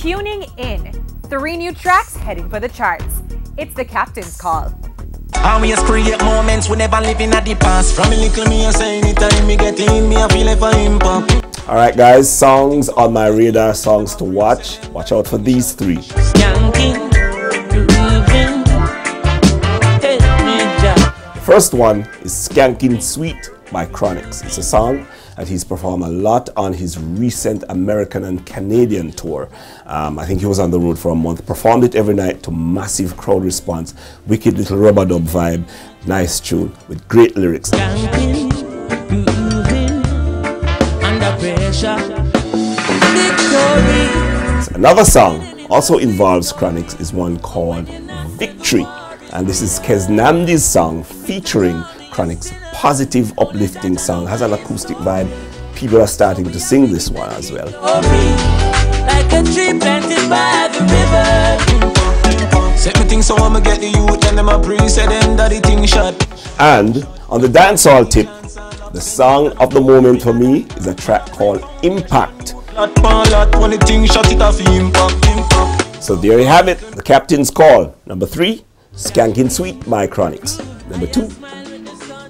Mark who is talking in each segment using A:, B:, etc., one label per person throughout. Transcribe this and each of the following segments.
A: tuning in. 3 new tracks heading for the charts. It's the captain's call.
B: Always create moments we never living at the past. From a little me I say anytime me get in me I feel like for impact.
C: Alright guys, songs on my radar, songs to watch. Watch out for these 3. The first one is Skankin' Sweet by Chronix. It's a song that he's performed a lot on his recent American and Canadian tour. I think he was on the road for a month, performed it every night to massive crowd response, wicked little rubber dub vibe, nice tune with great lyrics. Another song also involves Chronix is one called Victory, and this is Keznamdi's song featuring Chronix. Positive, uplifting song, has an acoustic vibe. People are starting to sing this one as well.
B: Like a tree planted by the river. Set me things so I'ma get the youth and them a pre say them that the thing shot. And
C: on the dancehall tip, the song of the moment for me is a track called Impact. So there you have it, the captain's call. Number 3, Skankin' Sweet by Chronix. Number 2,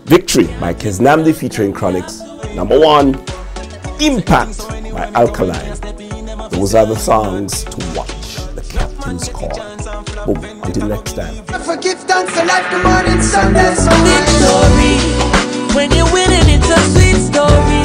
C: Victory by Keznamdi featuring Chronix. Number 1, Impact by Alkaline. Those are the songs to watch. The captain's call. Boom. Until next time.
B: Forgive thanks for life, the morning sun, there's so victory. When you're winning, it's a sweet story.